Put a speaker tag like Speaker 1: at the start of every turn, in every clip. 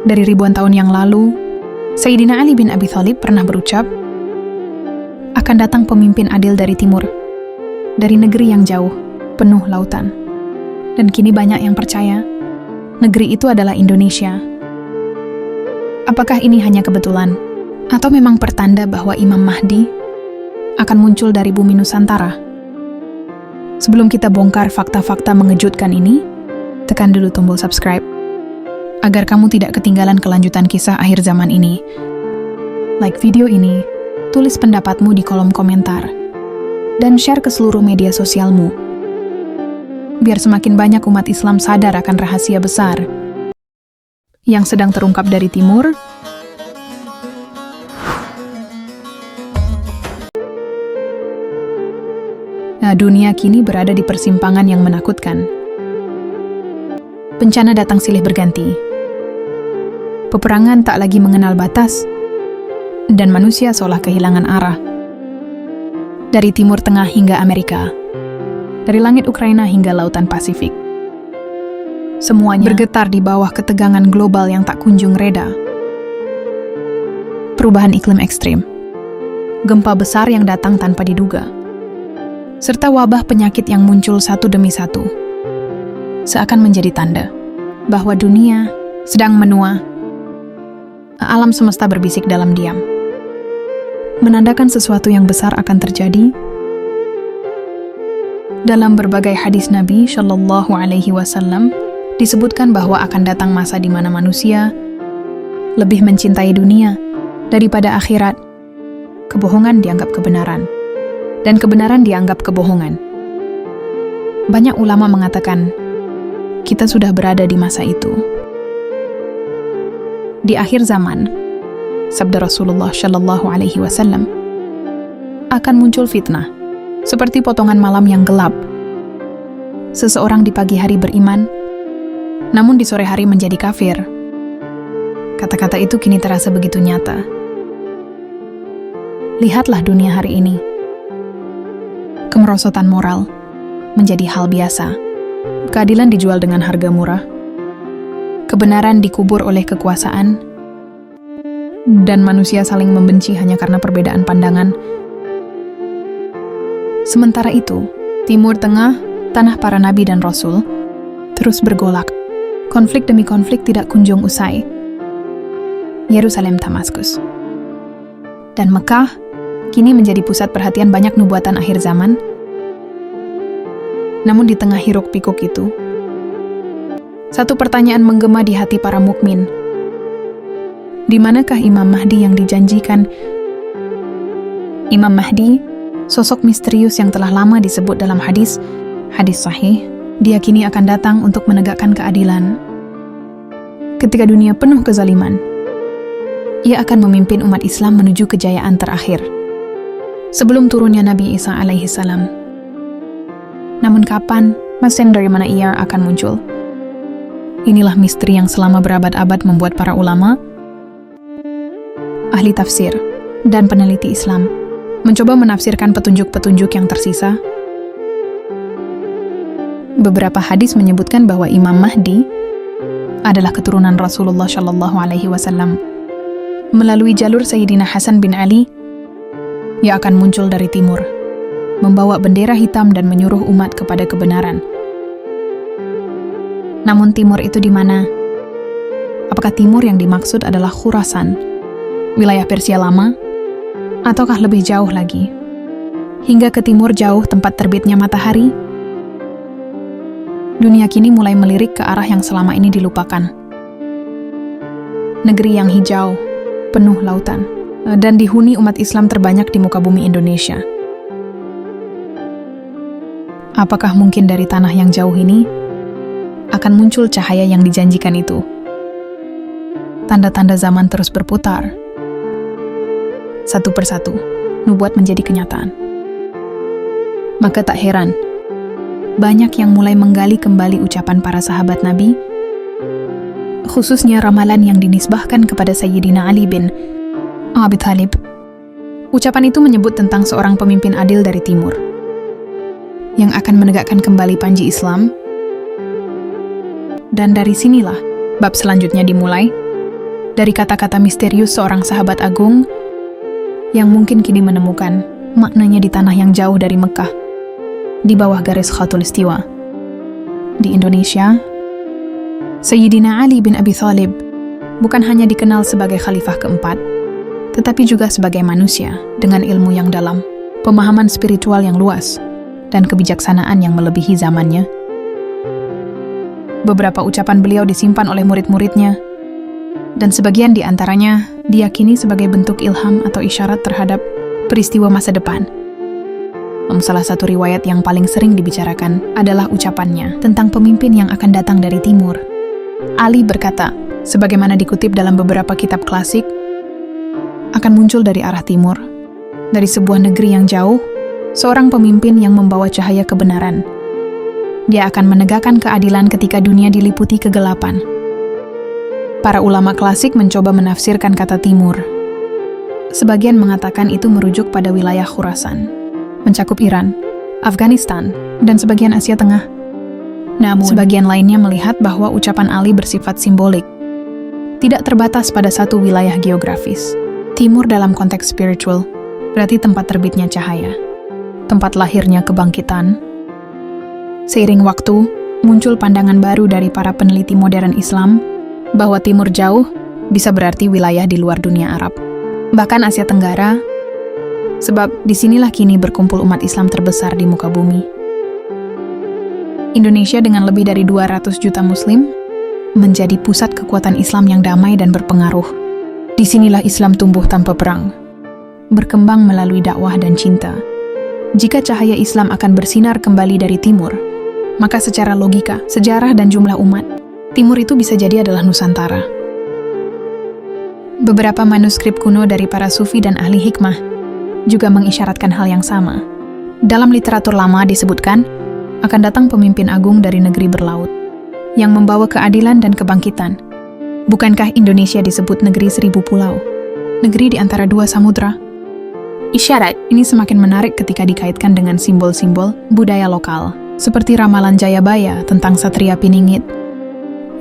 Speaker 1: Dari ribuan tahun yang lalu, Sayyidina Ali bin Abi Thalib pernah berucap, akan datang pemimpin adil dari timur, dari negeri yang jauh, penuh lautan. Dan kini banyak yang percaya, negeri itu adalah Indonesia. Apakah ini hanya kebetulan, atau memang pertanda bahwa Imam Mahdi akan muncul dari bumi Nusantara? Sebelum kita bongkar fakta-fakta mengejutkan ini, tekan dulu tombol subscribe, agar kamu tidak ketinggalan kelanjutan kisah akhir zaman ini. Like video ini, tulis pendapatmu di kolom komentar, dan share ke seluruh media sosialmu, biar semakin banyak umat Islam sadar akan rahasia besar yang sedang terungkap dari timur. Dunia kini berada di persimpangan yang menakutkan. Bencana datang silih berganti. Peperangan tak lagi mengenal batas, dan manusia seolah kehilangan arah. Dari Timur Tengah hingga Amerika, dari langit Ukraina hingga lautan Pasifik, semuanya bergetar di bawah ketegangan global yang tak kunjung reda. Perubahan iklim ekstrim, gempa besar yang datang tanpa diduga, serta wabah penyakit yang muncul satu demi satu, seakan menjadi tanda bahwa dunia sedang menua. Alam semesta berbisik dalam diam, menandakan sesuatu yang besar akan terjadi. Dalam berbagai hadis Nabi Shallallahu Alaihi Wasallam disebutkan bahwa akan datang masa di mana manusia lebih mencintai dunia daripada akhirat. Kebohongan dianggap kebenaran, dan kebenaran dianggap kebohongan. Banyak ulama mengatakan, kita sudah berada di masa itu. Di akhir zaman, sabda Rasulullah Shallallahu Alaihi Wasallam, akan muncul fitnah, seperti potongan malam yang gelap. Seseorang di pagi hari beriman, namun di sore hari menjadi kafir. Kata-kata itu kini terasa begitu nyata. Lihatlah dunia hari ini. Kemerosotan moral menjadi hal biasa. Keadilan dijual dengan harga murah. Kebenaran dikubur oleh kekuasaan, dan manusia saling membenci hanya karena perbedaan pandangan. Sementara itu, Timur Tengah, tanah para nabi dan rasul, terus bergolak. Konflik demi konflik tidak kunjung usai. Yerusalem, Damaskus, dan Mekah kini menjadi pusat perhatian banyak nubuatan akhir zaman. Namun di tengah hiruk-pikuk itu, satu pertanyaan menggema di hati para mukmin. Di manakah Imam Mahdi yang dijanjikan? Imam Mahdi, sosok misterius yang telah lama disebut dalam hadis sahih, diyakini akan datang untuk menegakkan keadilan. Ketika dunia penuh kezaliman, ia akan memimpin umat Islam menuju kejayaan terakhir, sebelum turunnya Nabi Isa alaihi salam. Namun kapan, mesin dari mana ia akan muncul? Inilah misteri yang selama berabad-abad membuat para ulama, ahli tafsir, dan peneliti Islam mencoba menafsirkan petunjuk-petunjuk yang tersisa. Beberapa hadis menyebutkan bahwa Imam Mahdi adalah keturunan Rasulullah Shallallahu Alaihi Wasallam. Melalui jalur Sayyidina Hasan bin Ali, ia akan muncul dari timur, membawa bendera hitam dan menyuruh umat kepada kebenaran. Namun timur itu di mana? Apakah timur yang dimaksud adalah Khurasan, wilayah Persia lama, ataukah lebih jauh lagi, hingga ke timur jauh tempat terbitnya matahari? Dunia kini mulai melirik ke arah yang selama ini dilupakan. Negeri yang hijau, penuh lautan, dan dihuni umat Islam terbanyak di muka bumi Indonesia. Apakah mungkin dari tanah yang jauh ini akan muncul cahaya yang dijanjikan itu? Tanda-tanda zaman terus berputar. Satu persatu, nubuat menjadi kenyataan. Maka tak heran, banyak yang mulai menggali kembali ucapan para sahabat Nabi, khususnya ramalan yang dinisbahkan kepada Sayyidina Ali bin Abi Thalib. Ucapan itu menyebut tentang seorang pemimpin adil dari timur, yang akan menegakkan kembali panji Islam. Dan dari sinilah bab selanjutnya dimulai. dari kata-kata misterius seorang sahabat agung yang mungkin kini menemukan maknanya di tanah yang jauh dari Mekah, di bawah garis Khatulistiwa. Di Indonesia, Sayyidina Ali bin Abi Thalib bukan hanya dikenal sebagai khalifah keempat, tetapi juga sebagai manusia dengan ilmu yang dalam, pemahaman spiritual yang luas, dan kebijaksanaan yang melebihi zamannya. Beberapa ucapan beliau disimpan oleh murid-muridnya, dan sebagian di antaranya diyakini sebagai bentuk ilham atau isyarat terhadap peristiwa masa depan. Salah satu riwayat yang paling sering dibicarakan adalah ucapannya tentang pemimpin yang akan datang dari timur. Ali berkata, sebagaimana dikutip dalam beberapa kitab klasik, akan muncul dari arah timur, dari sebuah negeri yang jauh, seorang pemimpin yang membawa cahaya kebenaran. Dia akan menegakkan keadilan ketika dunia diliputi kegelapan. Para ulama klasik mencoba menafsirkan kata timur. Sebagian mengatakan itu merujuk pada wilayah Khurasan, mencakup Iran, Afghanistan, dan sebagian Asia Tengah. Namun, sebagian lainnya melihat bahwa ucapan Ali bersifat simbolik, tidak terbatas pada satu wilayah geografis. Timur dalam konteks spiritual berarti tempat terbitnya cahaya, tempat lahirnya kebangkitan. Seiring waktu, muncul pandangan baru dari para peneliti modern Islam bahwa timur jauh bisa berarti wilayah di luar dunia Arab, bahkan Asia Tenggara, sebab disinilah kini berkumpul umat Islam terbesar di muka bumi. Indonesia dengan lebih dari 200 juta muslim menjadi pusat kekuatan Islam yang damai dan berpengaruh. Disinilah Islam tumbuh tanpa perang, berkembang melalui dakwah dan cinta. Jika cahaya Islam akan bersinar kembali dari timur, maka secara logika, sejarah dan jumlah umat, timur itu bisa jadi adalah Nusantara. Beberapa manuskrip kuno dari para sufi dan ahli hikmah juga mengisyaratkan hal yang sama. Dalam literatur lama disebutkan, akan datang pemimpin agung dari negeri berlaut, yang membawa keadilan dan kebangkitan. Bukankah Indonesia disebut negeri 1000 pulau? Negeri di antara 2 samudra? Isyarat ini semakin menarik ketika dikaitkan dengan simbol-simbol budaya lokal, seperti ramalan Jayabaya tentang Satria Piningit,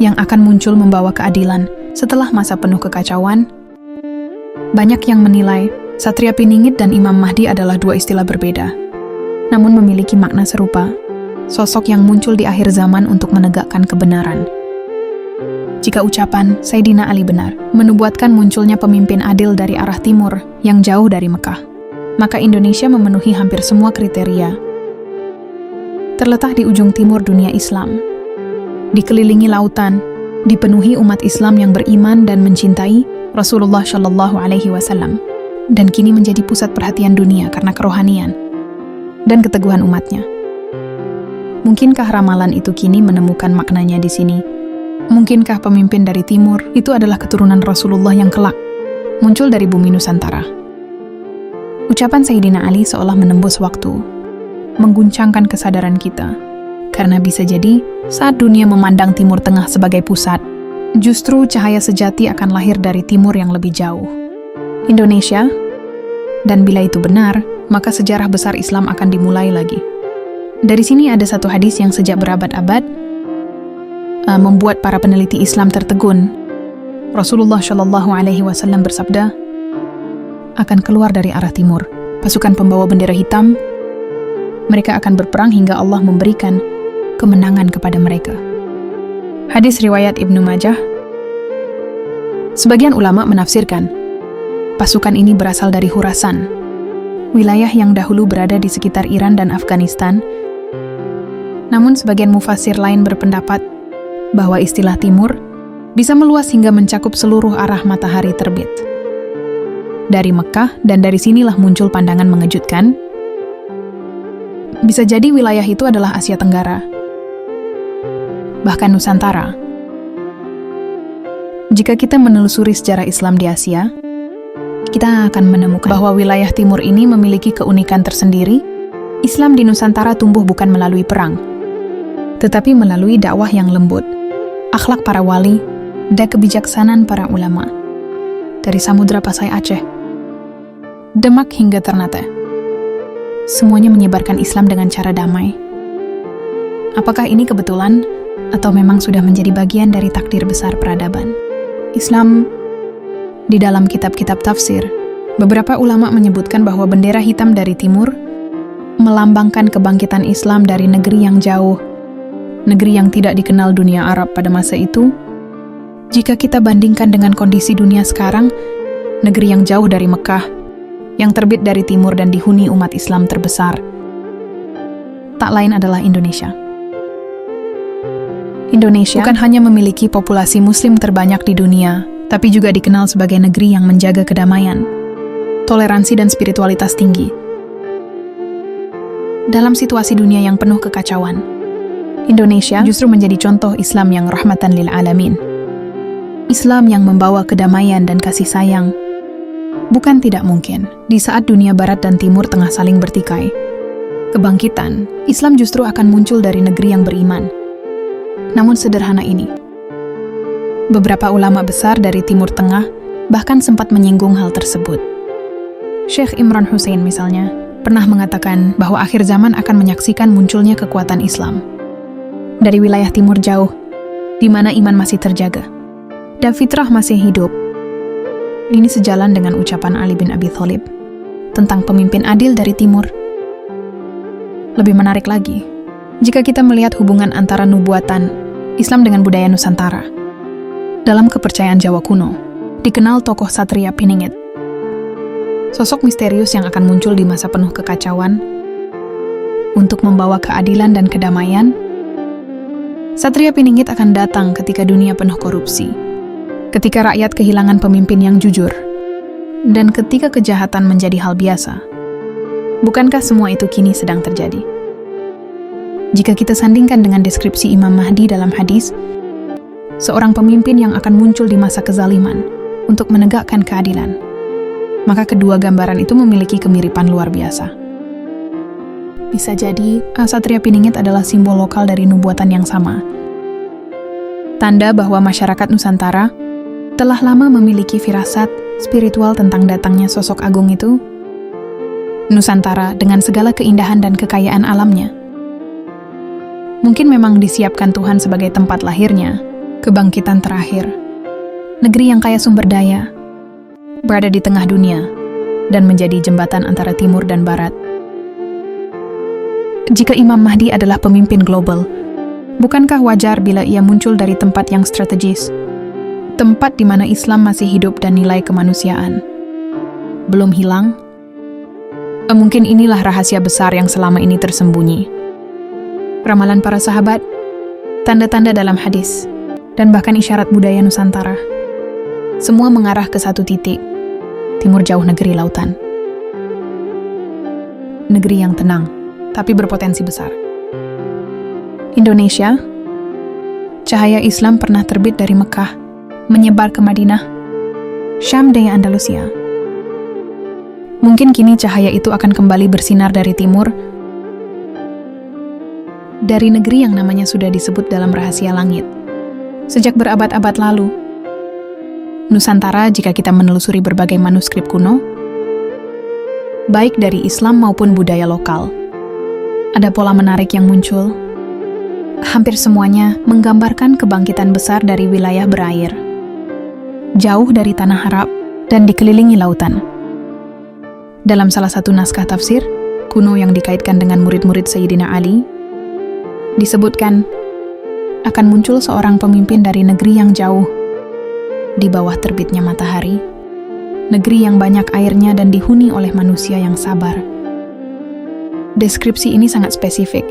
Speaker 1: yang akan muncul membawa keadilan setelah masa penuh kekacauan. Banyak yang menilai Satria Piningit dan Imam Mahdi adalah 2 istilah berbeda, namun memiliki makna serupa, sosok yang muncul di akhir zaman untuk menegakkan kebenaran. Jika ucapan Sayyidina Ali benar, menubuatkan munculnya pemimpin adil dari arah timur yang jauh dari Mekah, maka Indonesia memenuhi hampir semua kriteria. Terletak di ujung timur dunia Islam, dikelilingi lautan, dipenuhi umat Islam yang beriman dan mencintai Rasulullah Shallallahu Alaihi Wasallam, dan kini menjadi pusat perhatian dunia karena kerohanian dan keteguhan umatnya. Mungkinkah ramalan itu kini menemukan maknanya di sini? Mungkinkah pemimpin dari timur itu adalah keturunan Rasulullah yang kelak muncul dari bumi Nusantara? Ucapan Sayyidina Ali seolah menembus waktu, mengguncangkan kesadaran kita, karena bisa jadi saat dunia memandang Timur Tengah sebagai pusat, justru cahaya sejati akan lahir dari timur yang lebih jauh, Indonesia. Dan bila itu benar, maka sejarah besar Islam akan dimulai lagi. Dari sini ada satu hadis yang sejak berabad-abad membuat para peneliti Islam tertegun. Rasulullah Shallallahu Alaihi Wasallam bersabda, akan keluar dari arah timur pasukan pembawa bendera hitam. Mereka akan berperang hingga Allah memberikan kemenangan kepada mereka. Hadis riwayat Ibnu Majah. Sebagian ulama menafsirkan pasukan ini berasal dari Khurasan, wilayah yang dahulu berada di sekitar Iran dan Afghanistan. Namun sebagian mufassir lain berpendapat bahwa istilah timur bisa meluas hingga mencakup seluruh arah matahari terbit. Dari Mekah, dan dari sinilah muncul pandangan mengejutkan. Bisa jadi wilayah itu adalah Asia Tenggara, bahkan Nusantara. Jika kita menelusuri sejarah Islam di Asia, kita akan menemukan bahwa wilayah timur ini memiliki keunikan tersendiri. Islam di Nusantara tumbuh bukan melalui perang, tetapi melalui dakwah yang lembut, akhlak para wali, dan kebijaksanaan para ulama. Dari Samudra Pasai Aceh, Demak hingga Ternate, semuanya menyebarkan Islam dengan cara damai. Apakah ini kebetulan, atau memang sudah menjadi bagian dari takdir besar peradaban? Islam Di dalam kitab-kitab tafsir, beberapa ulama menyebutkan bahwa bendera hitam dari timur melambangkan kebangkitan Islam dari negeri yang jauh, negeri yang tidak dikenal dunia Arab pada masa itu. Jika kita bandingkan dengan kondisi dunia sekarang, negeri yang jauh dari Mekah, yang terbit dari timur dan dihuni umat Islam terbesar, tak lain adalah Indonesia. Indonesia bukan hanya memiliki populasi muslim terbanyak di dunia, tapi juga dikenal sebagai negeri yang menjaga kedamaian, toleransi dan spiritualitas tinggi. Dalam situasi dunia yang penuh kekacauan, Indonesia justru menjadi contoh Islam yang rahmatan lil alamin. Islam yang membawa kedamaian dan kasih sayang. Bukan tidak mungkin, di saat dunia barat dan timur tengah saling bertikai, kebangkitan Islam justru akan muncul dari negeri yang beriman. Namun sederhana ini, beberapa ulama besar dari Timur Tengah bahkan sempat menyinggung hal tersebut. Syekh Imran Hussein misalnya pernah mengatakan bahwa akhir zaman akan menyaksikan munculnya kekuatan Islam dari wilayah timur jauh, di mana iman masih terjaga dan fitrah masih hidup. Ini sejalan dengan ucapan Ali bin Abi Thalib tentang pemimpin adil dari timur. Lebih menarik lagi, jika kita melihat hubungan antara nubuatan Islam dengan budaya Nusantara. Dalam kepercayaan Jawa kuno, dikenal tokoh Satria Piningit, sosok misterius yang akan muncul di masa penuh kekacauan untuk membawa keadilan dan kedamaian. Satria Piningit akan datang ketika dunia penuh korupsi, ketika rakyat kehilangan pemimpin yang jujur, dan ketika kejahatan menjadi hal biasa. Bukankah semua itu kini sedang terjadi? Jika kita sandingkan dengan deskripsi Imam Mahdi dalam hadis, seorang pemimpin yang akan muncul di masa kezaliman untuk menegakkan keadilan, maka kedua gambaran itu memiliki kemiripan luar biasa. Bisa jadi, Satria Piningit adalah simbol lokal dari nubuatan yang sama. Tanda bahwa masyarakat Nusantara telah lama memiliki firasat spiritual tentang datangnya sosok agung itu. Nusantara dengan segala keindahan dan kekayaan alamnya mungkin memang disiapkan Tuhan sebagai tempat lahirnya kebangkitan terakhir. Negeri yang kaya sumber daya, berada di tengah dunia, dan menjadi jembatan antara timur dan barat. Jika Imam Mahdi adalah pemimpin global, bukankah wajar bila ia muncul dari tempat yang strategis? Tempat di mana Islam masih hidup dan nilai kemanusiaan belum hilang? Mungkin inilah rahasia besar yang selama ini tersembunyi. Ramalan para sahabat, tanda-tanda dalam hadis, dan bahkan isyarat budaya Nusantara, semua mengarah ke satu titik, timur jauh negeri lautan. Negeri yang tenang, tapi berpotensi besar. Indonesia, cahaya Islam pernah terbit dari Mekah, menyebar ke Madinah, Syam dan Andalusia. Mungkin kini cahaya itu akan kembali bersinar dari timur, dari negeri yang namanya sudah disebut dalam rahasia langit sejak berabad-abad lalu. Nusantara, jika kita menelusuri berbagai manuskrip kuno, baik dari Islam maupun budaya lokal, ada pola menarik yang muncul. Hampir semuanya menggambarkan kebangkitan besar dari wilayah berair, jauh dari tanah Arab dan dikelilingi lautan. Dalam salah satu naskah tafsir kuno yang dikaitkan dengan murid-murid Sayyidina Ali, disebutkan akan muncul seorang pemimpin dari negeri yang jauh, di bawah terbitnya matahari, negeri yang banyak airnya dan dihuni oleh manusia yang sabar. Deskripsi ini sangat spesifik.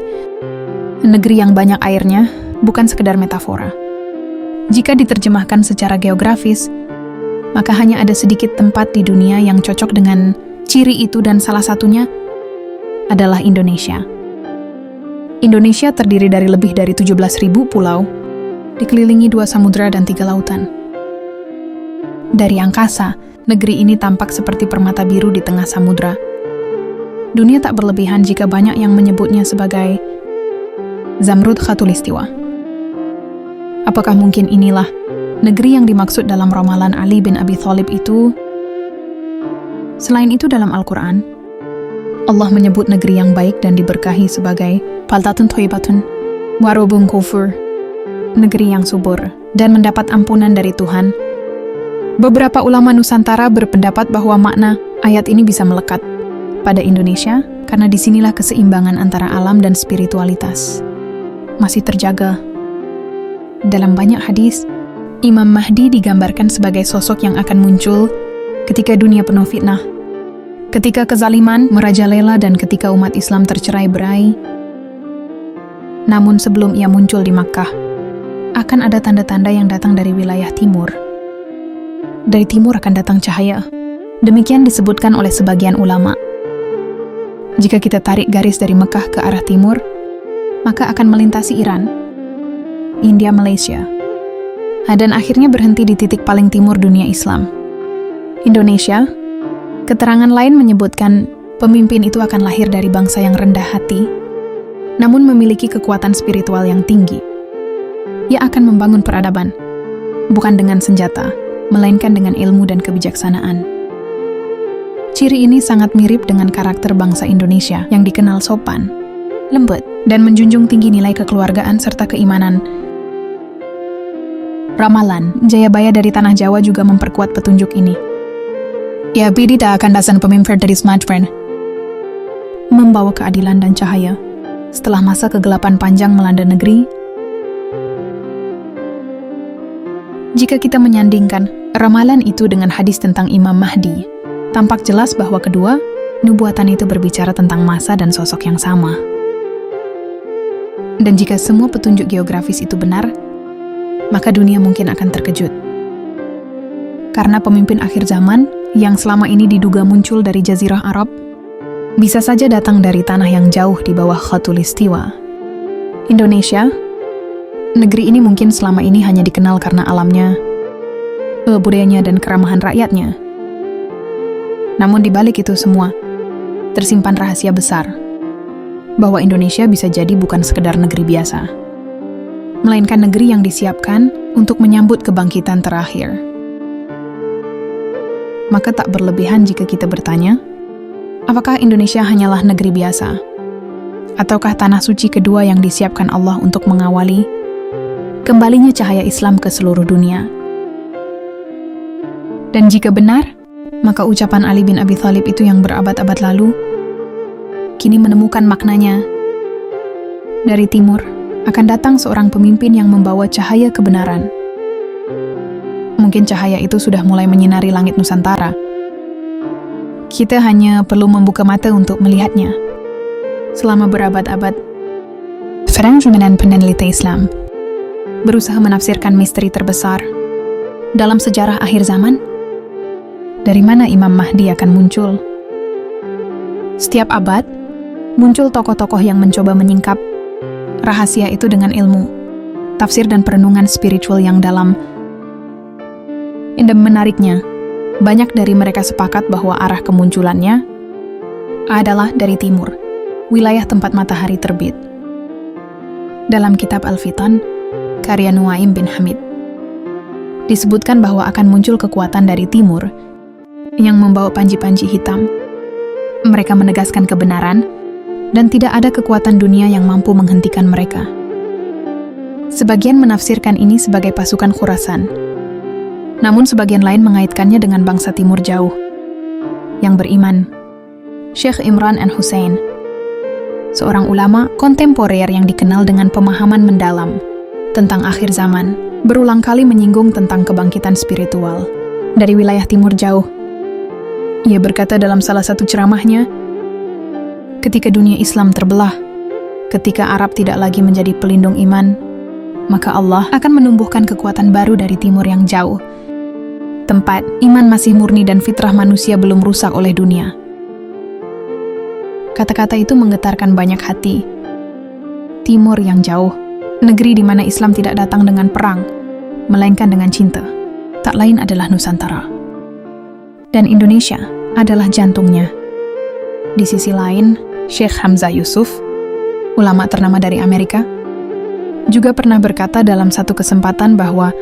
Speaker 1: Negeri yang banyak airnya bukan sekedar metafora. Jika diterjemahkan secara geografis, maka hanya ada sedikit tempat di dunia yang cocok dengan ciri itu, dan salah satunya adalah Indonesia. Indonesia terdiri dari lebih dari 17.000 pulau, dikelilingi 2 samudra dan 3 lautan. Dari angkasa, negeri ini tampak seperti permata biru di tengah samudra. Dunia tak berlebihan jika banyak yang menyebutnya sebagai Zamrud Khatulistiwa. Apakah mungkin inilah negeri yang dimaksud dalam ramalan Ali bin Abi Thalib itu? Selain itu, dalam Al-Quran, Allah menyebut negeri yang baik dan diberkahi sebagai Baldatun Thayyibatun Warubun Kufur, negeri yang subur dan mendapat ampunan dari Tuhan, Beberapa ulama Nusantara berpendapat bahwa makna ayat ini bisa melekat pada Indonesia karena disinilah keseimbangan antara alam dan spiritualitas masih terjaga. Dalam banyak hadis, Imam Mahdi digambarkan sebagai sosok yang akan muncul ketika dunia penuh fitnah, ketika kezaliman merajalela dan ketika umat Islam tercerai-berai. Namun sebelum ia muncul di Makkah, akan ada tanda-tanda yang datang dari wilayah timur. Dari timur akan datang cahaya. Demikian disebutkan oleh sebagian ulama. Jika kita tarik garis dari Mekah ke arah timur, maka akan melintasi Iran, India, Malaysia, dan akhirnya berhenti di titik paling timur dunia Islam, Indonesia. Keterangan lain menyebutkan pemimpin itu akan lahir dari bangsa yang rendah hati, namun memiliki kekuatan spiritual yang tinggi. Ia akan membangun peradaban, bukan dengan senjata, melainkan dengan ilmu dan kebijaksanaan. Ciri ini sangat mirip dengan karakter bangsa Indonesia yang dikenal sopan, lembut, dan menjunjung tinggi nilai kekeluargaan serta keimanan. Ramalan Jayabaya dari Tanah Jawa juga memperkuat petunjuk ini. Ya, Bidita akan datang pemimpin dari Sumatera, membawa keadilan dan cahaya setelah masa kegelapan panjang melanda negeri. Jika kita menyandingkan ramalan itu dengan hadis tentang Imam Mahdi, tampak jelas bahwa kedua nubuatan itu berbicara tentang masa dan sosok yang sama. Dan jika semua petunjuk geografis itu benar, maka dunia mungkin akan terkejut. Karena pemimpin akhir zaman yang selama ini diduga muncul dari Jazirah Arab, bisa saja datang dari tanah yang jauh di bawah Khatulistiwa. Indonesia, negeri ini mungkin selama ini hanya dikenal karena alamnya, budayanya dan keramahan rakyatnya. Namun di balik itu semua, tersimpan rahasia besar, bahwa Indonesia bisa jadi bukan sekedar negeri biasa, melainkan negeri yang disiapkan untuk menyambut kebangkitan terakhir. Maka tak berlebihan jika kita bertanya, apakah Indonesia hanyalah negeri biasa? Ataukah tanah suci kedua yang disiapkan Allah untuk mengawali kembalinya cahaya Islam ke seluruh dunia? Dan jika benar, maka ucapan Ali bin Abi Thalib itu yang berabad-abad lalu kini menemukan maknanya. Dari timur akan datang seorang pemimpin yang membawa cahaya kebenaran. Mungkin cahaya itu sudah mulai menyinari langit Nusantara. Kita hanya perlu membuka mata untuk melihatnya. Selama berabad-abad, Franjumanan peneliti Islam berusaha menafsirkan misteri terbesar dalam sejarah akhir zaman. Dari mana Imam Mahdi akan muncul? Setiap abad, muncul tokoh-tokoh yang mencoba menyingkap rahasia itu dengan ilmu, tafsir dan perenungan spiritual yang dalam. Dan menariknya, banyak dari mereka sepakat bahwa arah kemunculannya adalah dari timur, wilayah tempat matahari terbit. Dalam kitab Al-Fitan, karya Nuaim bin Hamid, disebutkan bahwa akan muncul kekuatan dari timur yang membawa panji-panji hitam. Mereka menegaskan kebenaran, dan tidak ada kekuatan dunia yang mampu menghentikan mereka. Sebagian menafsirkan ini sebagai pasukan Khurasan, namun sebagian lain mengaitkannya dengan bangsa timur jauh yang beriman. Syekh Imran Hussein, seorang ulama kontemporer yang dikenal dengan pemahaman mendalam tentang akhir zaman, berulang kali menyinggung tentang kebangkitan spiritual dari wilayah timur jauh. Ia berkata dalam salah satu ceramahnya, ketika dunia Islam terbelah, ketika Arab tidak lagi menjadi pelindung iman, maka Allah akan menumbuhkan kekuatan baru dari timur yang jauh, tempat iman masih murni dan fitrah manusia belum rusak oleh dunia. Kata-kata itu menggetarkan banyak hati. Timur yang jauh, negeri di mana Islam tidak datang dengan perang, melainkan dengan cinta, tak lain adalah Nusantara. Dan Indonesia adalah jantungnya. Di sisi lain, Syekh Hamzah Yusuf, ulama ternama dari Amerika, juga pernah berkata dalam satu kesempatan bahwa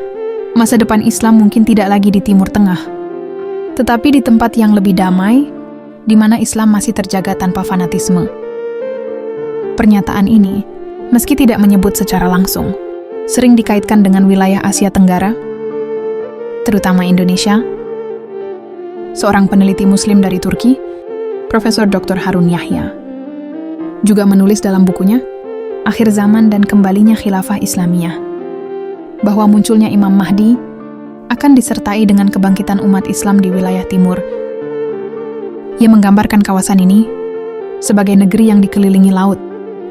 Speaker 1: masa depan Islam mungkin tidak lagi di Timur Tengah, tetapi di tempat yang lebih damai, di mana Islam masih terjaga tanpa fanatisme. Pernyataan ini, meski tidak menyebut secara langsung, sering dikaitkan dengan wilayah Asia Tenggara, terutama Indonesia. Seorang peneliti Muslim dari Turki, Profesor Dr. Harun Yahya, juga menulis dalam bukunya Akhir Zaman dan Kembalinya Khilafah Islamiyah, bahwa munculnya Imam Mahdi akan disertai dengan kebangkitan umat Islam di wilayah timur. Ia menggambarkan kawasan ini sebagai negeri yang dikelilingi laut,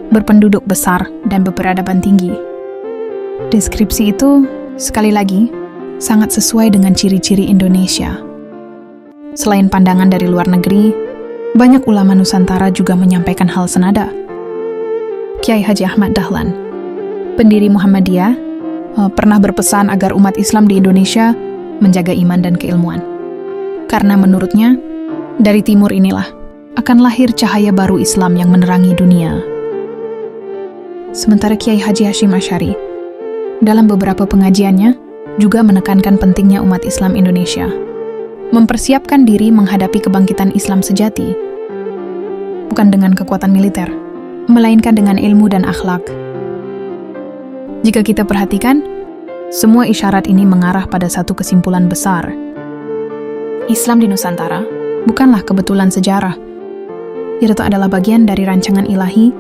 Speaker 1: berpenduduk besar dan berperadaban tinggi. Deskripsi itu, sekali lagi, sangat sesuai dengan ciri-ciri Indonesia. Selain pandangan dari luar negeri, banyak ulama Nusantara juga menyampaikan hal senada. Kiai Haji Ahmad Dahlan, pendiri Muhammadiyah, pernah berpesan agar umat Islam di Indonesia menjaga iman dan keilmuan. Karena menurutnya, dari timur inilah akan lahir cahaya baru Islam yang menerangi dunia. Sementara Kiai Haji Hashim Asy'ari, dalam beberapa pengajiannya, juga menekankan pentingnya umat Islam Indonesia mempersiapkan diri menghadapi kebangkitan Islam sejati, bukan dengan kekuatan militer, melainkan dengan ilmu dan akhlak. Jika kita perhatikan, semua isyarat ini mengarah pada satu kesimpulan besar. Islam di Nusantara bukanlah kebetulan sejarah. Itu adalah bagian dari rancangan ilahi,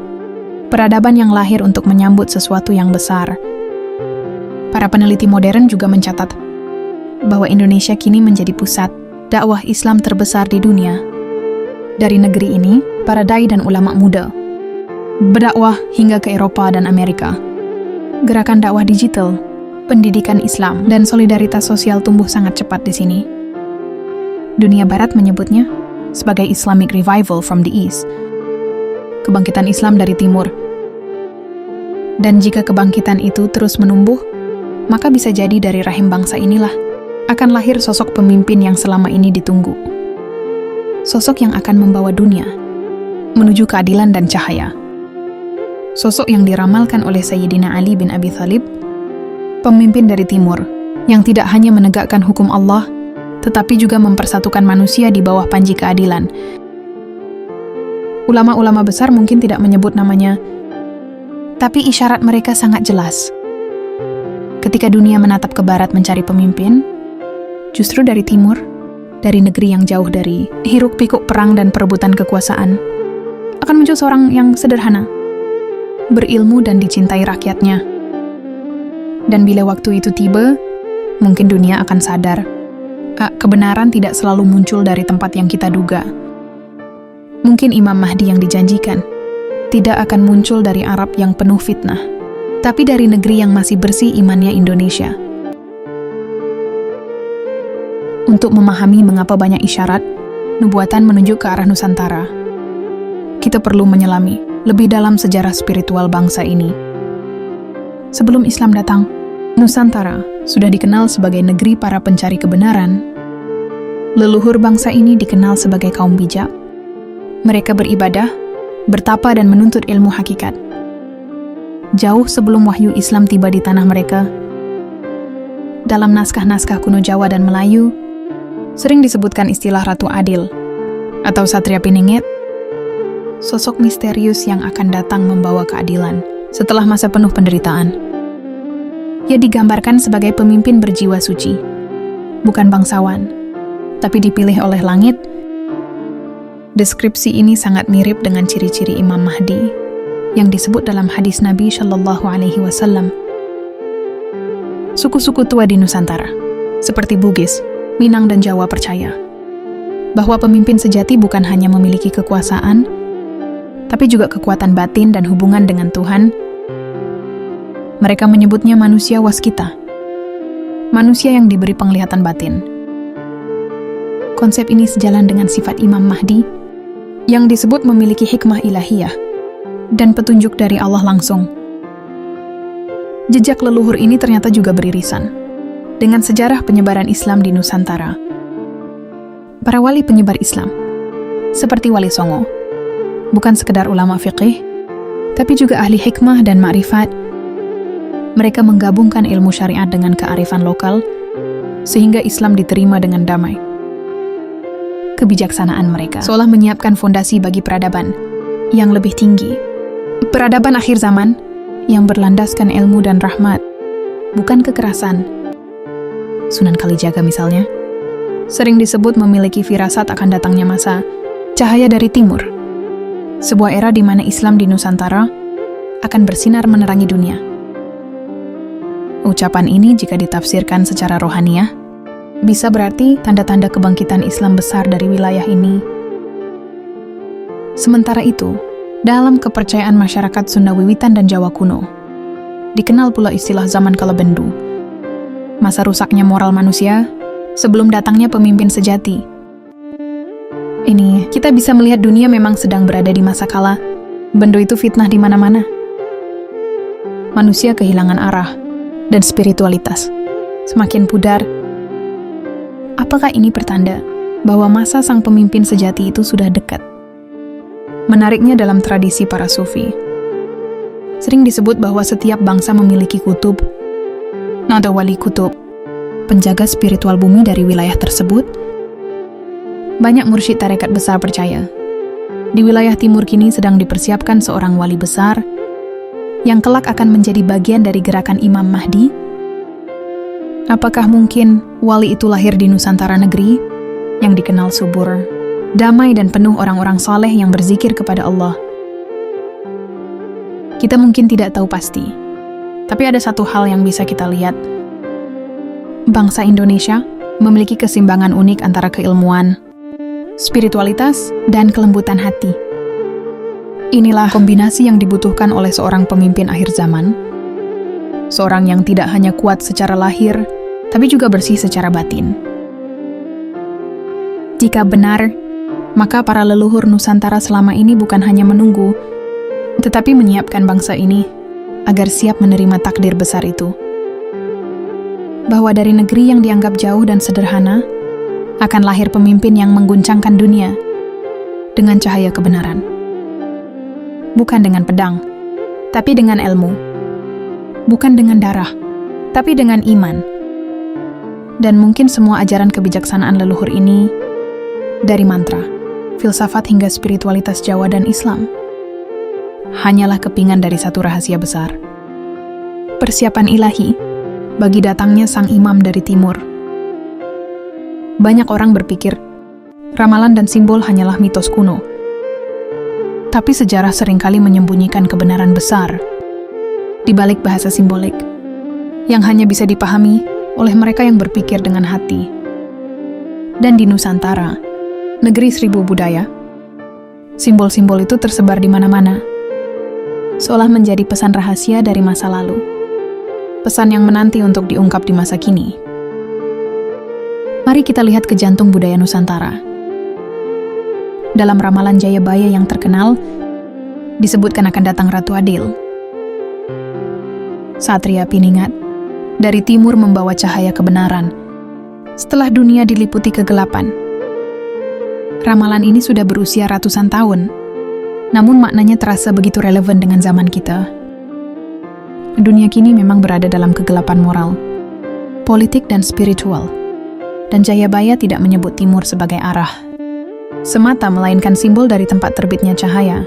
Speaker 1: peradaban yang lahir untuk menyambut sesuatu yang besar. Para peneliti modern juga mencatat bahwa Indonesia kini menjadi pusat dakwah Islam terbesar di dunia. Dari negeri ini, para dai dan ulama muda berdakwah hingga ke Eropa dan Amerika. Gerakan dakwah digital, pendidikan Islam, dan solidaritas sosial tumbuh sangat cepat di sini. Dunia Barat menyebutnya sebagai Islamic Revival from the East, kebangkitan Islam dari timur. Dan jika kebangkitan itu terus menumbuh, maka bisa jadi dari rahim bangsa inilah akan lahir sosok pemimpin yang selama ini ditunggu. Sosok yang akan membawa dunia menuju keadilan dan cahaya. Sosok yang diramalkan oleh Sayyidina Ali bin Abi Thalib, pemimpin dari timur yang tidak hanya menegakkan hukum Allah, tetapi juga mempersatukan manusia di bawah panji keadilan. Ulama-ulama besar mungkin tidak menyebut namanya, tapi isyarat mereka sangat jelas. Ketika dunia menatap ke barat mencari pemimpin, justru dari timur, dari negeri yang jauh dari hiruk-pikuk perang dan perebutan kekuasaan, akan muncul seorang yang sederhana, berilmu dan dicintai rakyatnya. Dan bila waktu itu tiba, mungkin dunia akan sadar, kebenaran tidak selalu muncul dari tempat yang kita duga. Mungkin Imam Mahdi yang dijanjikan tidak akan muncul dari Arab yang penuh fitnah, tapi dari negeri yang masih bersih imannya, Indonesia. Untuk memahami mengapa banyak isyarat, nubuatan menunjuk ke arah Nusantara, kita perlu menyelami lebih dalam sejarah spiritual bangsa ini. Sebelum Islam datang, Nusantara sudah dikenal sebagai negeri para pencari kebenaran. Leluhur bangsa ini dikenal sebagai kaum bijak. Mereka beribadah, bertapa dan menuntut ilmu hakikat. Jauh sebelum wahyu Islam tiba di tanah mereka, dalam naskah-naskah kuno Jawa dan Melayu, sering disebutkan istilah Ratu Adil atau Satria Piningit, sosok misterius yang akan datang membawa keadilan setelah masa penuh penderitaan. Ia digambarkan sebagai pemimpin berjiwa suci, bukan bangsawan, tapi dipilih oleh langit. Deskripsi ini sangat mirip dengan ciri-ciri Imam Mahdi yang disebut dalam hadis Nabi Shallallahu Alaihi Wasallam. Suku-suku tua di Nusantara, seperti Bugis, Minang dan Jawa percaya bahwa pemimpin sejati bukan hanya memiliki kekuasaan, tapi juga kekuatan batin dan hubungan dengan Tuhan. Mereka menyebutnya manusia waskita, manusia yang diberi penglihatan batin. Konsep ini sejalan dengan sifat Imam Mahdi yang disebut memiliki hikmah ilahiyah dan petunjuk dari Allah langsung. Jejak leluhur ini ternyata juga beririsan dengan sejarah penyebaran Islam di Nusantara. Para wali penyebar Islam, seperti Wali Songo, bukan sekedar ulama fiqih, tapi juga ahli hikmah dan ma'rifat. Mereka menggabungkan ilmu syariat dengan kearifan lokal, sehingga Islam diterima dengan damai. Kebijaksanaan mereka seolah menyiapkan fondasi bagi peradaban yang lebih tinggi. Peradaban akhir zaman yang berlandaskan ilmu dan rahmat, bukan kekerasan. Sunan Kalijaga misalnya, sering disebut memiliki firasat akan datangnya masa cahaya dari timur. Sebuah era di mana Islam di Nusantara akan bersinar menerangi dunia. Ucapan ini jika ditafsirkan secara rohaniah, bisa berarti tanda-tanda kebangkitan Islam besar dari wilayah ini. Sementara itu, dalam kepercayaan masyarakat Sunda Wiwitan dan Jawa kuno, dikenal pula istilah zaman kalabendu, masa rusaknya moral manusia sebelum datangnya pemimpin sejati. Ini, kita bisa melihat dunia memang sedang berada di masa kala bendu itu fitnah di mana-mana. Manusia kehilangan arah dan spiritualitas, semakin pudar. Apakah ini pertanda bahwa masa sang pemimpin sejati itu sudah dekat? Menariknya dalam tradisi para sufi, sering disebut bahwa setiap bangsa memiliki kutub, nada wali kutub, penjaga spiritual bumi dari wilayah tersebut. Banyak mursyid tarekat besar percaya, di wilayah timur kini sedang dipersiapkan seorang wali besar yang kelak akan menjadi bagian dari gerakan Imam Mahdi. Apakah mungkin wali itu lahir di Nusantara negeri yang dikenal subur, damai dan penuh orang-orang saleh yang berzikir kepada Allah? Kita mungkin tidak tahu pasti, tapi ada satu hal yang bisa kita lihat. Bangsa Indonesia memiliki keseimbangan unik antara keilmuan, spiritualitas, dan kelembutan hati. Inilah kombinasi yang dibutuhkan oleh seorang pemimpin akhir zaman. Seorang yang tidak hanya kuat secara lahir, tapi juga bersih secara batin. Jika benar, maka para leluhur Nusantara selama ini bukan hanya menunggu, tetapi menyiapkan bangsa ini agar siap menerima takdir besar itu. Bahwa dari negeri yang dianggap jauh dan sederhana, akan lahir pemimpin yang mengguncangkan dunia dengan cahaya kebenaran. Bukan dengan pedang, tapi dengan ilmu. Bukan dengan darah, tapi dengan iman. Dan mungkin semua ajaran kebijaksanaan leluhur ini dari mantra, filsafat hingga spiritualitas Jawa dan Islam hanyalah kepingan dari satu rahasia besar. Persiapan ilahi bagi datangnya sang imam dari timur. Banyak orang berpikir ramalan dan simbol hanyalah mitos kuno. Tapi sejarah seringkali menyembunyikan kebenaran besar di balik bahasa simbolik yang hanya bisa dipahami oleh mereka yang berpikir dengan hati. Dan di Nusantara, negeri seribu budaya, simbol-simbol itu tersebar di mana-mana, seolah menjadi pesan rahasia dari masa lalu. Pesan yang menanti untuk diungkap di masa kini. Mari kita lihat ke jantung budaya Nusantara. Dalam ramalan Jayabaya yang terkenal, disebutkan akan datang Ratu Adil. Satria Piningat dari timur membawa cahaya kebenaran setelah dunia diliputi kegelapan. Ramalan ini sudah berusia ratusan tahun, namun maknanya terasa begitu relevan dengan zaman kita. Dunia kini memang berada dalam kegelapan moral, politik dan spiritual. Dan Jayabaya tidak menyebut timur sebagai arah semata, melainkan simbol dari tempat terbitnya cahaya.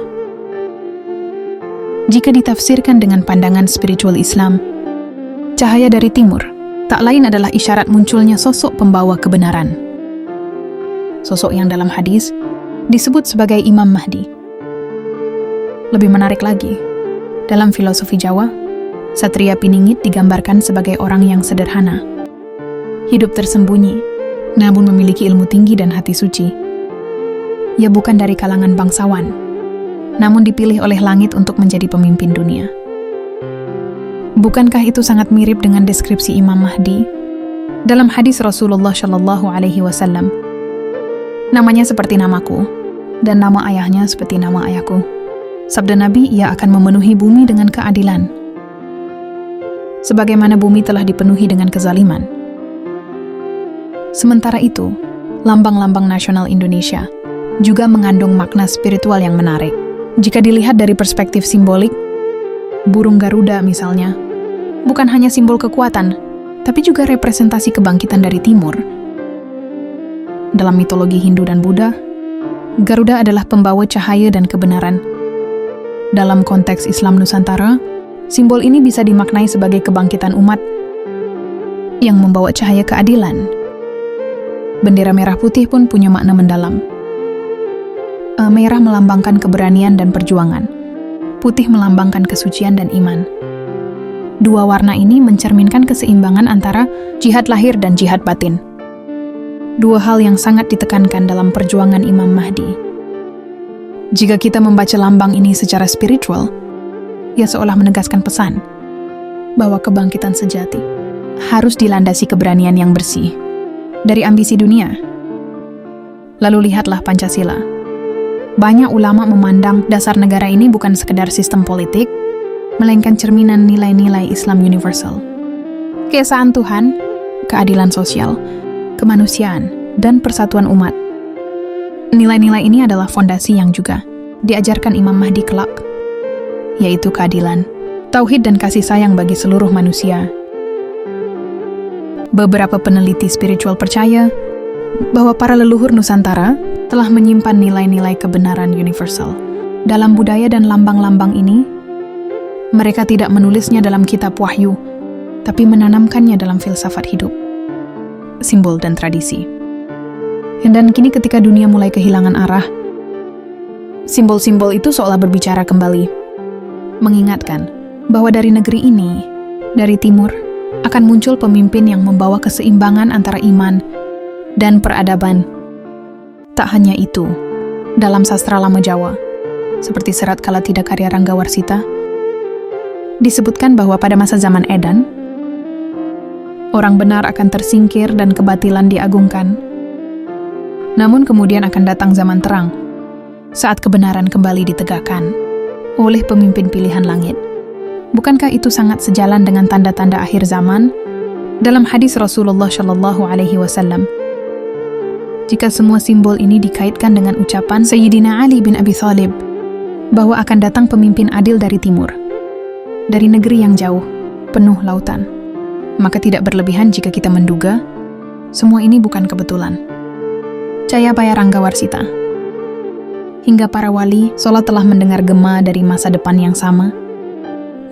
Speaker 1: Jika ditafsirkan dengan pandangan spiritual Islam, cahaya dari timur tak lain adalah isyarat munculnya sosok pembawa kebenaran. Sosok yang dalam hadis disebut sebagai Imam Mahdi. Lebih menarik lagi, dalam filosofi Jawa, Satria Piningit digambarkan sebagai orang yang sederhana, hidup tersembunyi, namun memiliki ilmu tinggi dan hati suci. Ia bukan dari kalangan bangsawan, namun dipilih oleh langit untuk menjadi pemimpin dunia. Bukankah itu sangat mirip dengan deskripsi Imam Mahdi dalam hadis Rasulullah Shallallahu Alaihi Wasallam? Namanya seperti namaku, dan nama ayahnya seperti nama ayahku. Sabda Nabi, ia akan memenuhi bumi dengan keadilan, sebagaimana bumi telah dipenuhi dengan kezaliman. Sementara itu, lambang-lambang nasional Indonesia juga mengandung makna spiritual yang menarik. Jika dilihat dari perspektif simbolik, burung Garuda misalnya, bukan hanya simbol kekuatan, tapi juga representasi kebangkitan dari timur. Dalam mitologi Hindu dan Buddha, Garuda adalah pembawa cahaya dan kebenaran. Dalam konteks Islam Nusantara, simbol ini bisa dimaknai sebagai kebangkitan umat yang membawa cahaya keadilan. Bendera merah putih pun punya makna mendalam. Merah melambangkan keberanian dan perjuangan. Putih melambangkan kesucian dan iman. Dua warna ini mencerminkan keseimbangan antara jihad lahir dan jihad batin. Dua hal yang sangat ditekankan dalam perjuangan Imam Mahdi. Jika kita membaca lambang ini secara spiritual, ia seolah menegaskan pesan bahwa kebangkitan sejati harus dilandasi keberanian yang bersih dari ambisi dunia. Lalu lihatlah Pancasila. Banyak ulama memandang dasar negara ini bukan sekedar sistem politik, melainkan cerminan nilai-nilai Islam universal. Keesaan Tuhan, keadilan sosial, kemanusiaan, dan persatuan umat. Nilai-nilai ini adalah fondasi yang juga diajarkan Imam Mahdi kelak, yaitu keadilan, tauhid dan kasih sayang bagi seluruh manusia. Beberapa peneliti spiritual percaya bahwa para leluhur Nusantara telah menyimpan nilai-nilai kebenaran universal dalam budaya dan lambang-lambang ini. Mereka tidak menulisnya dalam kitab wahyu, tapi menanamkannya dalam filsafat hidup, simbol dan tradisi. Dan kini ketika dunia mulai kehilangan arah, simbol-simbol itu seolah berbicara kembali, mengingatkan bahwa dari negeri ini, dari timur, akan muncul pemimpin yang membawa keseimbangan antara iman dan peradaban. Tak hanya itu, dalam sastra lama Jawa, seperti Serat Kalatida karya Rangga Warsita, disebutkan bahwa pada masa zaman Edan, orang benar akan tersingkir dan kebatilan diagungkan. Namun kemudian akan datang zaman terang, saat kebenaran kembali ditegakkan oleh pemimpin pilihan langit. Bukankah itu sangat sejalan dengan tanda-tanda akhir zaman? Dalam hadis Rasulullah Shallallahu Alaihi Wasallam, jika semua simbol ini dikaitkan dengan ucapan Sayyidina Ali bin Abi Thalib bahwa akan datang pemimpin adil dari timur, dari negeri yang jauh, penuh lautan, maka tidak berlebihan jika kita menduga semua ini bukan kebetulan. Cayapaya Rangga Warsita. Hingga para wali sholat telah mendengar gema dari masa depan yang sama,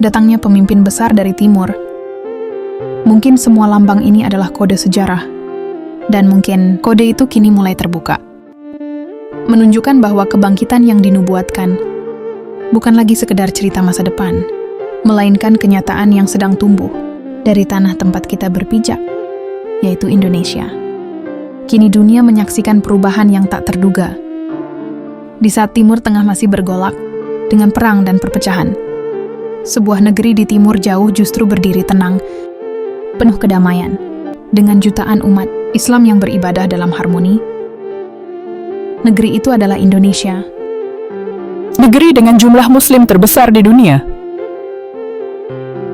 Speaker 1: datangnya pemimpin besar dari timur. Mungkin semua lambang ini adalah kode sejarah, dan mungkin kode itu kini mulai terbuka, menunjukkan bahwa kebangkitan yang dinubuatkan bukan lagi sekedar cerita masa depan, melainkan kenyataan yang sedang tumbuh dari tanah tempat kita berpijak, yaitu Indonesia. Kini dunia menyaksikan perubahan yang tak terduga. Di saat Timur Tengah masih bergolak dengan perang dan perpecahan, sebuah negeri di timur jauh justru berdiri tenang, penuh kedamaian, dengan jutaan umat Islam yang beribadah dalam harmoni. Negeri itu adalah Indonesia.
Speaker 2: Negeri dengan jumlah muslim terbesar di dunia.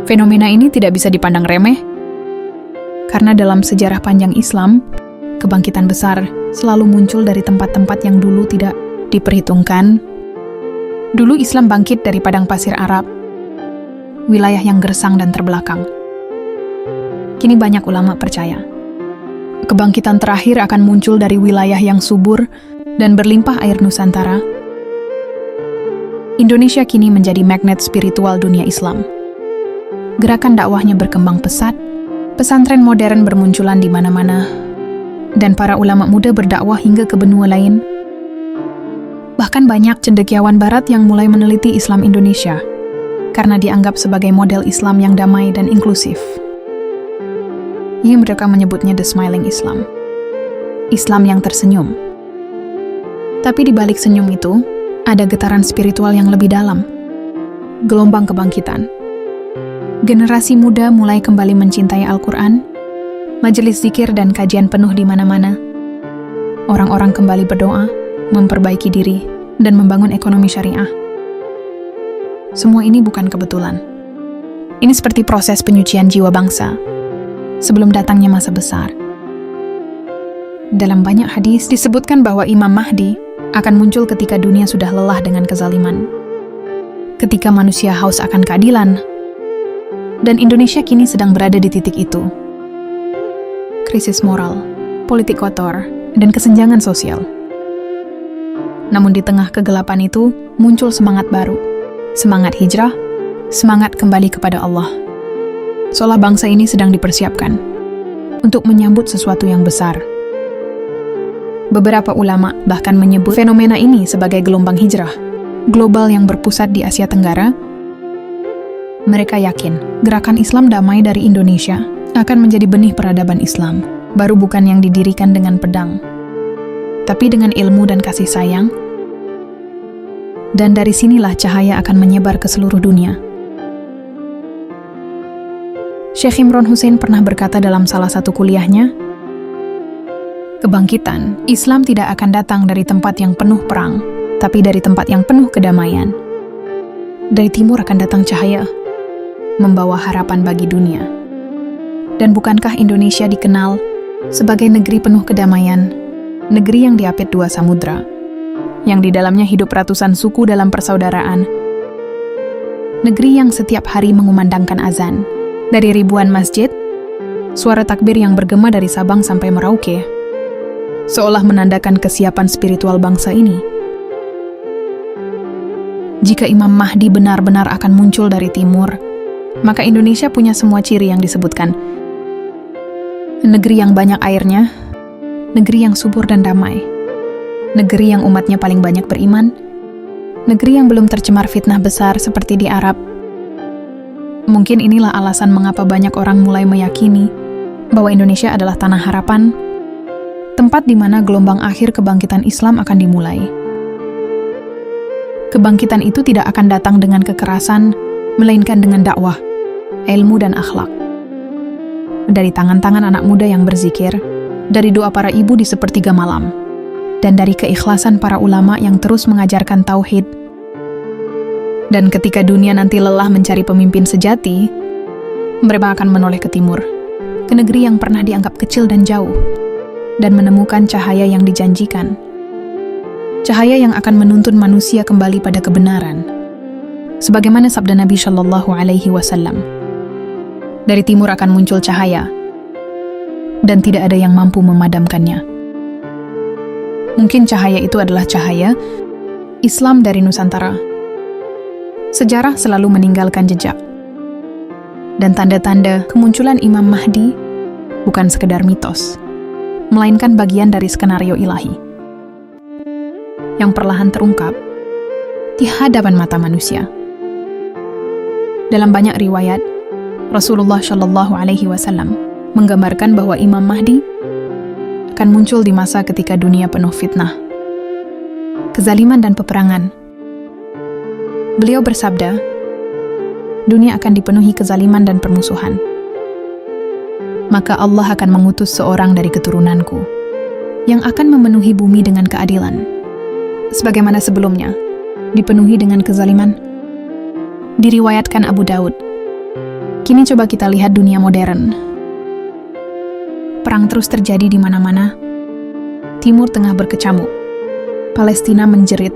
Speaker 1: Fenomena ini tidak bisa dipandang remeh, karena dalam sejarah panjang Islam, kebangkitan besar selalu muncul dari tempat-tempat yang dulu tidak diperhitungkan. Dulu Islam bangkit dari padang pasir Arab, wilayah yang gersang dan terbelakang. Kini banyak ulama percaya kebangkitan terakhir akan muncul dari wilayah yang subur dan berlimpah air Nusantara. Indonesia kini menjadi magnet spiritual dunia Islam. Gerakan dakwahnya berkembang pesat, pesantren modern bermunculan di mana-mana, dan para ulama muda berdakwah hingga ke benua lain. Bahkan banyak cendekiawan barat yang mulai meneliti Islam Indonesia, karena dianggap sebagai model Islam yang damai dan inklusif. Mereka menyebutnya The Smiling Islam, Islam yang tersenyum. Tapi di balik senyum itu, ada getaran spiritual yang lebih dalam, gelombang kebangkitan. Generasi muda mulai kembali mencintai Al-Quran, majelis zikir dan kajian penuh di mana-mana. Orang-orang kembali berdoa, memperbaiki diri, dan membangun ekonomi syariah. Semua ini bukan kebetulan. Ini seperti proses penyucian jiwa bangsa sebelum datangnya masa besar. Dalam banyak hadis disebutkan bahwa Imam Mahdi akan muncul ketika dunia sudah lelah dengan kezaliman, ketika manusia haus akan keadilan, dan Indonesia kini sedang berada di titik itu. Krisis moral, politik kotor, dan kesenjangan sosial. Namun di tengah kegelapan itu muncul semangat baru, semangat hijrah, semangat kembali kepada Allah. Seolah bangsa ini sedang dipersiapkan untuk menyambut sesuatu yang besar. Beberapa ulama bahkan menyebut fenomena ini sebagai gelombang hijrah global yang berpusat di Asia Tenggara. Mereka yakin gerakan Islam damai dari Indonesia akan menjadi benih peradaban Islam, baru bukan yang didirikan dengan pedang, tapi dengan ilmu dan kasih sayang. Dan dari sinilah cahaya akan menyebar ke seluruh dunia. Syekh Imron Hussein pernah berkata dalam salah satu kuliahnya, kebangkitan Islam tidak akan datang dari tempat yang penuh perang, tapi dari tempat yang penuh kedamaian. Dari timur akan datang cahaya, membawa harapan bagi dunia. Dan bukankah Indonesia dikenal sebagai negeri penuh kedamaian, negeri yang diapit dua samudra, yang di dalamnya hidup ratusan suku dalam persaudaraan, negeri yang setiap hari mengumandangkan azan dari ribuan masjid, suara takbir yang bergema dari Sabang sampai Merauke, seolah menandakan kesiapan spiritual bangsa ini. Jika Imam Mahdi benar-benar akan muncul dari timur, maka Indonesia punya semua ciri yang disebutkan. Negeri yang banyak airnya, negeri yang subur dan damai, negeri yang umatnya paling banyak beriman, negeri yang belum tercemar fitnah besar seperti di Arab. Mungkin inilah alasan mengapa banyak orang mulai meyakini bahwa Indonesia adalah tanah harapan, tempat di mana gelombang akhir kebangkitan Islam akan dimulai. Kebangkitan itu tidak akan datang dengan kekerasan, melainkan dengan dakwah, ilmu dan akhlak. Dari tangan-tangan anak muda yang berzikir, dari doa para ibu di sepertiga malam, dan dari keikhlasan para ulama yang terus mengajarkan tauhid. Dan ketika dunia nanti lelah mencari pemimpin sejati, mereka akan menoleh ke timur, ke negeri yang pernah dianggap kecil dan jauh, dan menemukan cahaya yang dijanjikan. Cahaya yang akan menuntun manusia kembali pada kebenaran. Sebagaimana sabda Nabi Shallallahu Alaihi Wasallam, dari timur akan muncul cahaya, dan tidak ada yang mampu memadamkannya. Mungkin cahaya itu adalah cahaya Islam dari Nusantara. Sejarah selalu meninggalkan jejak. Dan tanda-tanda kemunculan Imam Mahdi bukan sekedar mitos, melainkan bagian dari skenario ilahi yang perlahan terungkap di hadapan mata manusia. Dalam banyak riwayat, Rasulullah Shallallahu Alaihi Wasallam menggambarkan bahwa Imam Mahdi akan muncul di masa ketika dunia penuh fitnah, kezaliman dan peperangan. Beliau bersabda, dunia akan dipenuhi kezaliman dan permusuhan. Maka Allah akan mengutus seorang dari keturunanku yang akan memenuhi bumi dengan keadilan, sebagaimana sebelumnya dipenuhi dengan kezaliman. Diriwayatkan Abu Daud. Kini coba kita lihat dunia modern. Perang terus terjadi di mana-mana. Timur Tengah berkecamuk. Palestina menjerit.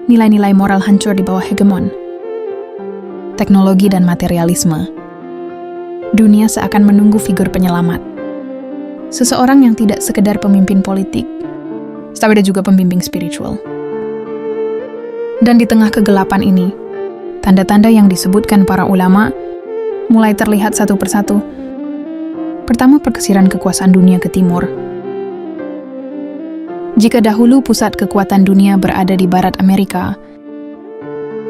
Speaker 1: Nilai-nilai moral hancur di bawah hegemon teknologi dan materialisme. Dunia seakan menunggu figur penyelamat. Seseorang yang tidak sekedar pemimpin politik, tapi juga pembimbing spiritual. Dan di tengah kegelapan ini, tanda-tanda yang disebutkan para ulama mulai terlihat satu persatu. Pertama, pergesiran kekuasaan dunia ke timur. Jika dahulu pusat kekuatan dunia berada di barat Amerika,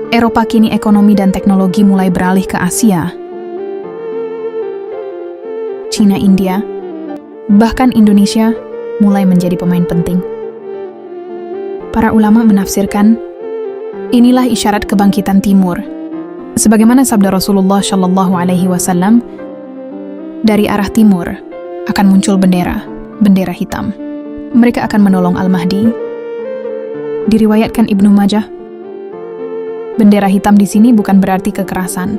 Speaker 1: Eropa kini ekonomi dan teknologi mulai beralih ke Asia, Cina, India, bahkan Indonesia mulai menjadi pemain penting. Para ulama menafsirkan, inilah isyarat kebangkitan timur. Sebagaimana sabda Rasulullah Shallallahu Alaihi Wasallam, dari arah timur akan muncul bendera hitam. Mereka akan menolong Al-Mahdi. Diriwayatkan Ibnu Majah, bendera hitam di sini bukan berarti kekerasan,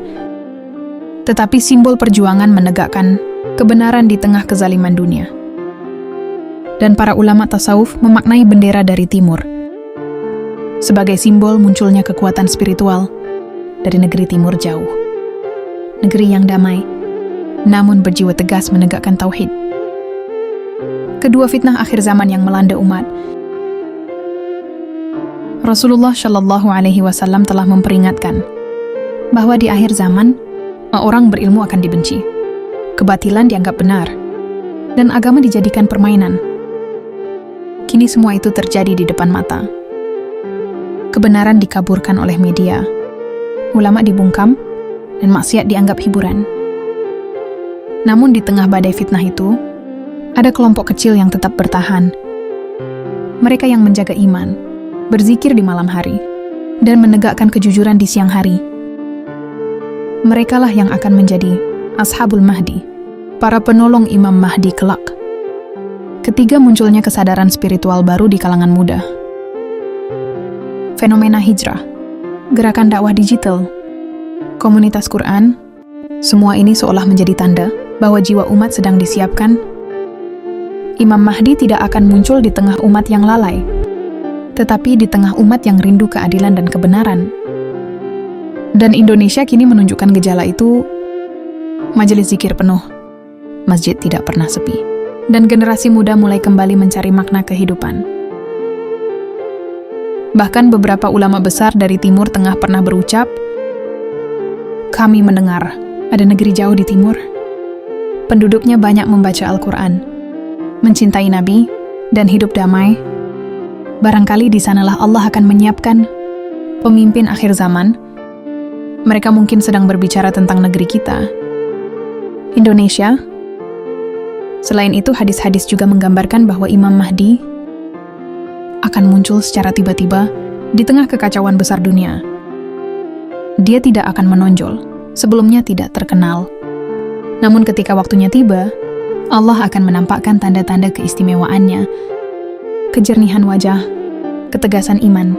Speaker 1: tetapi simbol perjuangan menegakkan kebenaran di tengah kezaliman dunia. Dan para ulama tasawuf memaknai bendera dari timur sebagai simbol munculnya kekuatan spiritual dari negeri timur jauh. Negeri yang damai, namun berjiwa tegas menegakkan tauhid. Kedua, fitnah akhir zaman yang melanda umat. Rasulullah Shallallahu Alaihi Wasallam telah memperingatkan bahwa di akhir zaman orang berilmu akan dibenci, kebatilan dianggap benar, dan agama dijadikan permainan. Kini semua itu terjadi di depan mata. Kebenaran dikaburkan oleh media, ulama dibungkam, dan maksiat dianggap hiburan. Namun di tengah badai fitnah itu, ada kelompok kecil yang tetap bertahan. Mereka yang menjaga iman, berzikir di malam hari, dan menegakkan kejujuran di siang hari. Merekalah yang akan menjadi Ashabul Mahdi, para penolong Imam Mahdi kelak. Ketiga, munculnya kesadaran spiritual baru di kalangan muda. Fenomena hijrah, gerakan dakwah digital, komunitas Quran, semua ini seolah menjadi tanda bahwa jiwa umat sedang disiapkan. Imam Mahdi tidak akan muncul di tengah umat yang lalai, tetapi di tengah umat yang rindu keadilan dan kebenaran. Dan Indonesia kini menunjukkan gejala itu. Majelis zikir penuh, masjid tidak pernah sepi, dan generasi muda mulai kembali mencari makna kehidupan. Bahkan beberapa ulama besar dari Timur Tengah pernah berucap, "Kami mendengar ada negeri jauh di timur. Penduduknya banyak membaca Al-Quran, mencintai Nabi, dan hidup damai. Barangkali di sanalah Allah akan menyiapkan pemimpin akhir zaman." Mereka mungkin sedang berbicara tentang negeri kita, Indonesia. Selain itu, hadis-hadis juga menggambarkan bahwa Imam Mahdi akan muncul secara tiba-tiba di tengah kekacauan besar dunia. Dia tidak akan menonjol, sebelumnya tidak terkenal. Namun ketika waktunya tiba, Allah akan menampakkan tanda-tanda keistimewaannya, kejernihan wajah, ketegasan iman,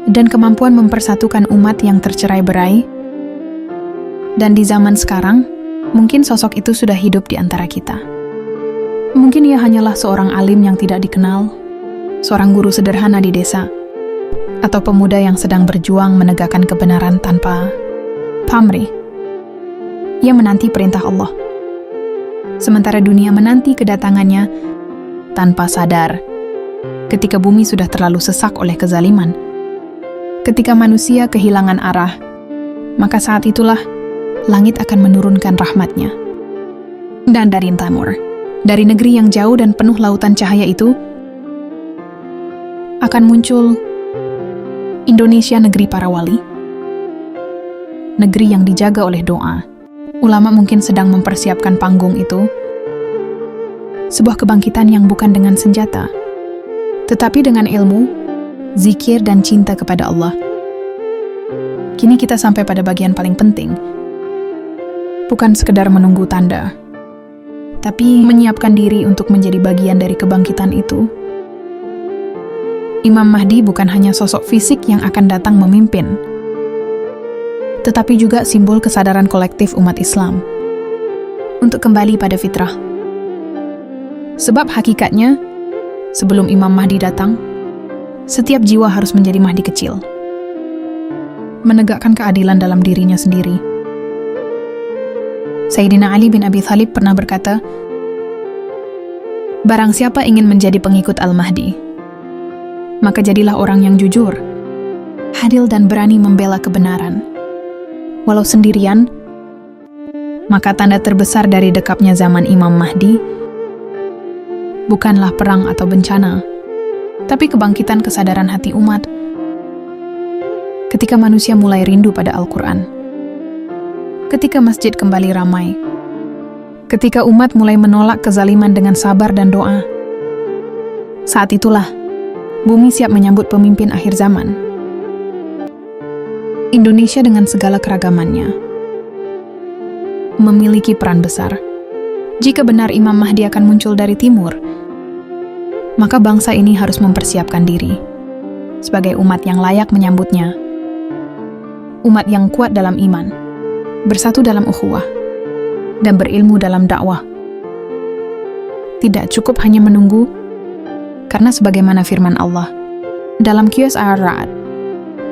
Speaker 1: dan kemampuan mempersatukan umat yang tercerai-berai. Dan di zaman sekarang, mungkin sosok itu sudah hidup di antara kita. Mungkin ia hanyalah seorang alim yang tidak dikenal, seorang guru sederhana di desa, atau pemuda yang sedang berjuang menegakkan kebenaran tanpa pamrih. Ia menanti perintah Allah, sementara dunia menanti kedatangannya tanpa sadar. Ketika bumi sudah terlalu sesak oleh kezaliman, ketika manusia kehilangan arah, maka saat itulah langit akan menurunkan rahmatnya. Dan dari timur, dari negeri yang jauh dan penuh lautan cahaya itu, akan muncul Indonesia, negeri para wali, negeri yang dijaga oleh doa. Ulama mungkin sedang mempersiapkan panggung itu, sebuah kebangkitan yang bukan dengan senjata, tetapi dengan ilmu, zikir, dan cinta kepada Allah. Kini kita sampai pada bagian paling penting. Bukan sekedar menunggu tanda, tapi menyiapkan diri untuk menjadi bagian dari kebangkitan itu. Imam Mahdi bukan hanya sosok fisik yang akan datang memimpin, tetapi juga simbol kesadaran kolektif umat Islam untuk kembali pada fitrah. Sebab hakikatnya, sebelum Imam Mahdi datang, setiap jiwa harus menjadi Mahdi kecil, menegakkan keadilan dalam dirinya sendiri. Sayyidina Ali bin Abi Thalib pernah berkata, "Barang siapa ingin menjadi pengikut Al-Mahdi, maka jadilah orang yang jujur, adil, dan berani membela kebenaran. Walau sendirian, maka tanda terbesar dari dekapnya zaman Imam Mahdi bukanlah perang atau bencana, tapi kebangkitan kesadaran hati umat. Ketika manusia mulai rindu pada Al-Quran, ketika masjid kembali ramai, ketika umat mulai menolak kezaliman dengan sabar dan doa, saat itulah bumi siap menyambut pemimpin akhir zaman. Indonesia dengan segala keragamannya memiliki peran besar. Jika benar Imam Mahdi akan muncul dari timur, maka bangsa ini harus mempersiapkan diri sebagai umat yang layak menyambutnya. Umat yang kuat dalam iman, bersatu dalam ukhuwah, dan berilmu dalam dakwah. Tidak cukup hanya menunggu, karena sebagaimana firman Allah dalam Qiyas Ar-Ra'd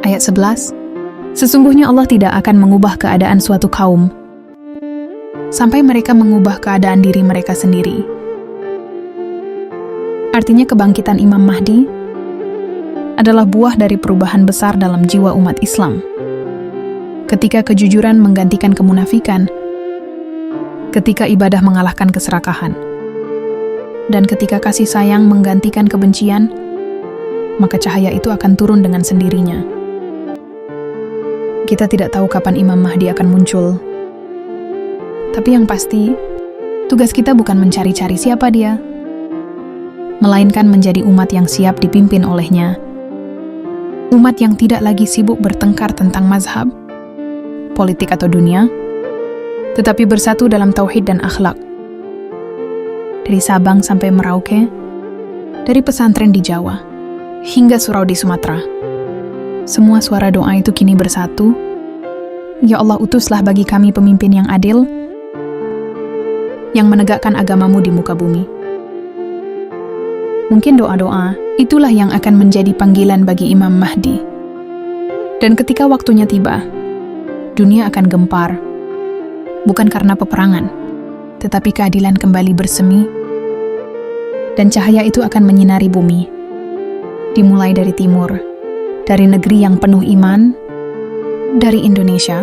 Speaker 1: ayat 11, sesungguhnya Allah tidak akan mengubah keadaan suatu kaum sampai mereka mengubah keadaan diri mereka sendiri. Artinya kebangkitan Imam Mahdi adalah buah dari perubahan besar dalam jiwa umat Islam. Ketika kejujuran menggantikan kemunafikan, ketika ibadah mengalahkan keserakahan, Dan ketika kasih sayang menggantikan kebencian, maka cahaya itu akan turun dengan sendirinya. Kita tidak tahu kapan Imam Mahdi akan muncul. Tapi yang pasti, tugas kita bukan mencari-cari siapa dia, melainkan menjadi umat yang siap dipimpin olehnya. Umat yang tidak lagi sibuk bertengkar tentang mazhab, politik atau dunia, tetapi bersatu dalam tauhid dan akhlak. Dari Sabang sampai Merauke, dari pesantren di Jawa, hingga surau di Sumatera, semua suara doa itu kini bersatu. Ya Allah, utuslah bagi kami pemimpin yang adil, yang menegakkan agamamu di muka bumi. Mungkin doa-doa itulah yang akan menjadi panggilan bagi Imam Mahdi. Dan ketika waktunya tiba, dunia akan gempar, bukan karena peperangan, tetapi keadilan kembali bersemi, dan cahaya itu akan menyinari bumi, dimulai dari timur, dari negeri yang penuh iman, dari Indonesia,